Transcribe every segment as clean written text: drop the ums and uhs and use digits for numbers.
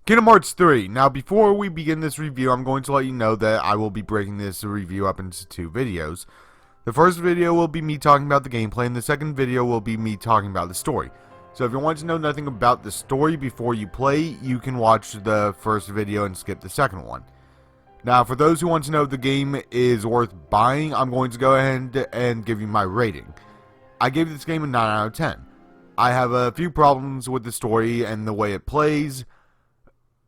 Kingdom Hearts 3. Now, before we begin this review, I'm going to let you know that I will be breaking this review up into two videos. The first video will be me talking about the gameplay, and the second video will be me talking about the story. So if you want to know nothing about the story before you play, you can watch the first video and skip the second one. Now, for those who want to know if the game is worth buying, I'm going to go ahead and give you my rating. I gave this game a 9 out of 10. I have a few problems with the story and the way it plays.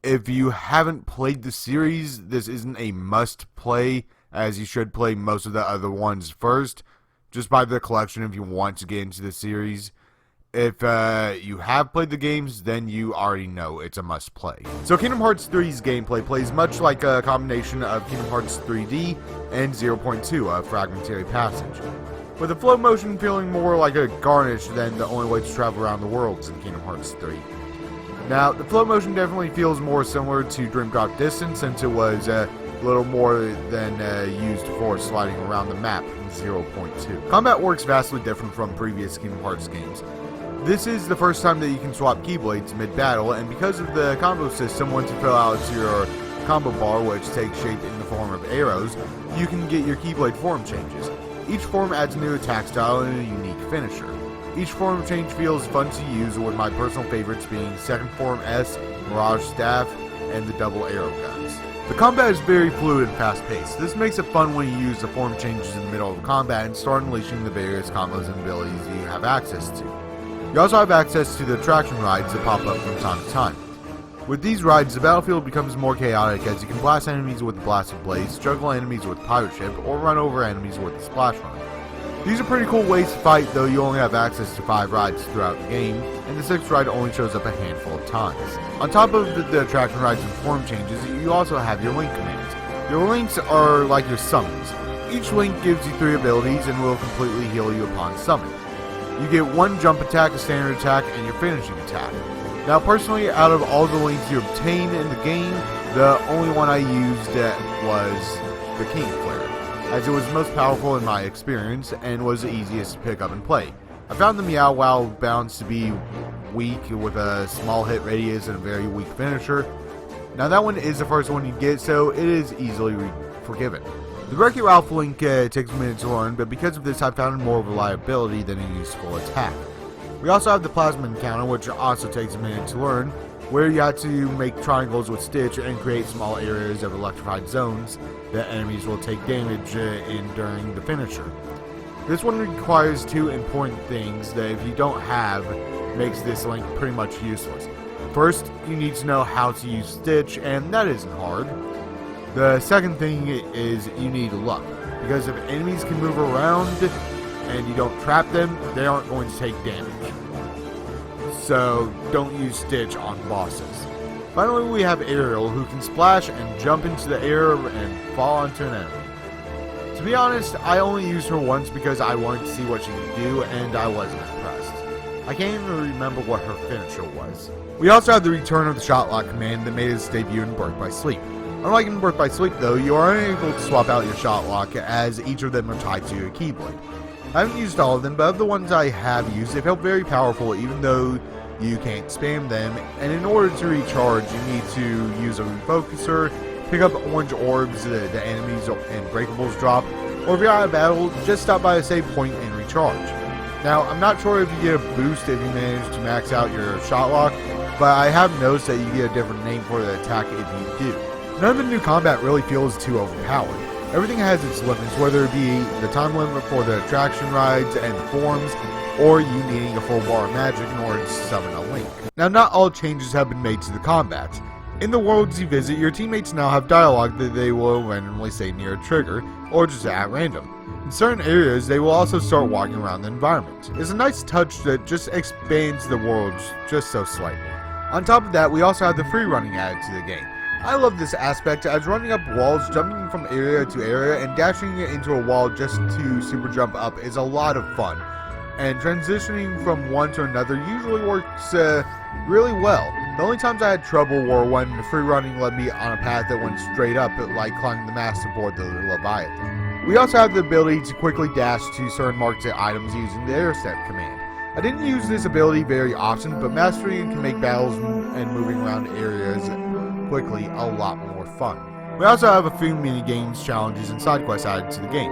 If you haven't played the series, this isn't a must-play, as you should play most of the other ones first, just by the collection if you want to get into the series. If you have played the games, then you already know it's a must-play. So Kingdom Hearts 3's gameplay plays much like a combination of Kingdom Hearts 3D and 0.2, a Fragmentary Passage, with the flow motion feeling more like a garnish than the only way to travel around the worlds in Kingdom Hearts 3. Now, the flow motion definitely feels more similar to Dream Drop Distance, since it was a little more than used for sliding around the map in 0.2. Combat works vastly different from previous Kingdom Hearts games. This is the first time that you can swap Keyblades mid-battle, and because of the combo system, once you fill out your combo bar, which takes shape in the form of arrows, you can get your Keyblade form changes. Each form adds a new attack style and a unique finisher. Each form change feels fun to use, with my personal favorites being Second Form S, Mirage Staff, and the double arrow guns. The combat is very fluid and fast-paced. This makes it fun when you use the form changes in the middle of combat and start unleashing the various combos and abilities you have access to. You also have access to the attraction rides that pop up from time to time. With these rides, the battlefield becomes more chaotic as you can blast enemies with the Blasted Blaze, juggle enemies with Pirate Ship, or run over enemies with the Splash Run. These are pretty cool ways to fight, though you only have access to 5 rides throughout the game, and the 6th ride only shows up a handful of times. On top of the attraction rides and form changes, you also have your link commands. Your links are like your summons. Each link gives you 3 abilities and will completely heal you upon summon. You get 1 jump attack, a standard attack, and your finishing attack. Now, personally, out of all the links you obtain in the game, the only one I used was the King Flare, as it was most powerful in my experience and was the easiest to pick up and play. I found the Meow Wow bounce to be weak, with a small hit radius and a very weak finisher. Now, that one is the first one you get, so it is easily forgiven. The Wreck-It Ralph link takes a minute to learn, but because of this I found more reliability than a useful attack. We also have the Plasma Encounter, which also takes a minute to learn, where you have to make triangles with Stitch and create small areas of electrified zones that enemies will take damage in during the finisher. This one requires 2 important things that, if you don't have, makes this link pretty much useless. First, you need to know how to use Stitch, and that isn't hard. The second thing is you need luck, because if enemies can move around and you don't trap them, they aren't going to take damage. So don't use Stitch on bosses. Finally, we have Ariel, who can splash and jump into the air and fall onto an enemy. To be honest, I only used her once because I wanted to see what she could do, and I wasn't impressed. I can't even remember what her finisher was. We also have the return of the Shot Lock command that made its debut in Birth by Sleep. Unlike in Birth by Sleep, though, you are unable to swap out your Shot Lock, as each of them are tied to your Keyblade. I haven't used all of them, but of the ones I have used, they felt very powerful even though you can't spam them, and in order to recharge, you need to use a refocuser, pick up orange orbs that the enemies and breakables drop, or if you're out of battle, just stop by a save point and recharge. Now, I'm not sure if you get a boost if you manage to max out your Shot Lock, but I have noticed that you get a different name for the attack if you do. None of the new combat really feels too overpowered. Everything has its limits, whether it be the time limit for the attraction rides and the forms, or you needing a full bar of magic in order to summon a link. Now, not all changes have been made to the combat. In the worlds you visit, your teammates now have dialogue that they will randomly say near a trigger, or just at random. In certain areas, they will also start walking around the environment. It's a nice touch that just expands the worlds just so slightly. On top of that, we also have the free running added to the game. I love this aspect, as running up walls, jumping from area to area, and dashing into a wall just to super jump up is a lot of fun. And transitioning from one to another usually works really well. The only times I had trouble were when free running led me on a path that went straight up, like climbing the mast aboard the Leviathan. We also have the ability to quickly dash to certain marked items using the air step command. I didn't use this ability very often, but mastering it can make battles and moving around areas quickly a lot more fun. We also have a few mini-games, challenges, and side quests added to the game.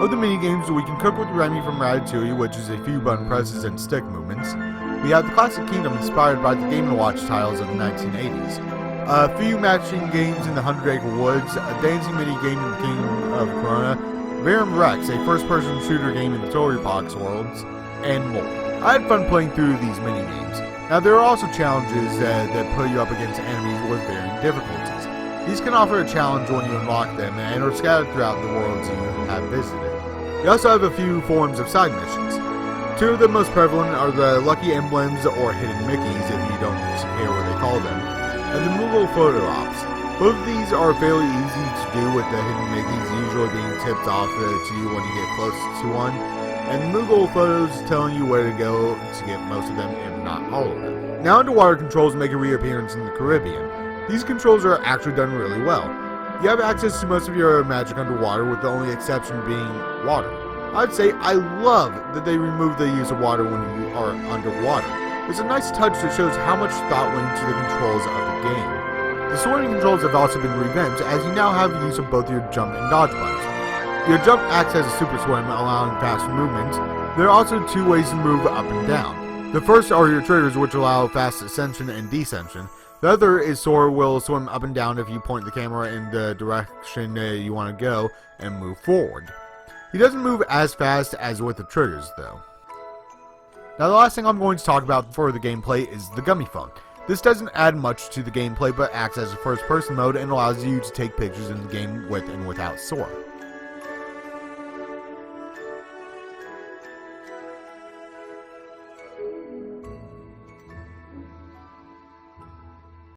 Of the mini-games, we can cook with Remy from Ratatouille, which is a few button presses and stick movements. We have the Classic Kingdom inspired by the Game & Watch titles of the 1980s. A few matching games in the 100 Acre Woods, a dancing mini-game in the Kingdom of Corona, Verum Rex, a first-person shooter game in the Storybox worlds, and more. I had fun playing through these mini-games. Now, there are also challenges that put you up against enemies with varying difficulties. These can offer a challenge when you unlock them and are scattered throughout the worlds you have visited. You also have a few forms of side missions. Two of the most prevalent are the Lucky Emblems or Hidden Mickeys, if you don't care what they call them, and the Moogle Photo Ops. Both of these are fairly easy to do, with the Hidden Mickeys usually being tipped off to you when you get close to one, and the Moogle Photos telling you where to go to get most of them, if not all of them. Now underwater controls make a reappearance in the Caribbean. These controls are actually done really well. You have access to most of your magic underwater, with the only exception being water. I'd say I love that they remove the use of water when you are underwater. It's a nice touch that shows how much thought went into the controls of the game. The swimming controls have also been revamped, as you now have the use of both your jump and dodge buttons. Your jump acts as a super swim, allowing fast movement. There are also two ways to move up and down. The first are your triggers, which allow fast ascension and descension. The other is Sora will swim up and down if you point the camera in the direction you want to go and move forward. He doesn't move as fast as with the triggers though. Now the last thing I'm going to talk about for the gameplay is the Gummy Phone. This doesn't add much to the gameplay, but acts as a first person mode and allows you to take pictures in the game with and without Sora.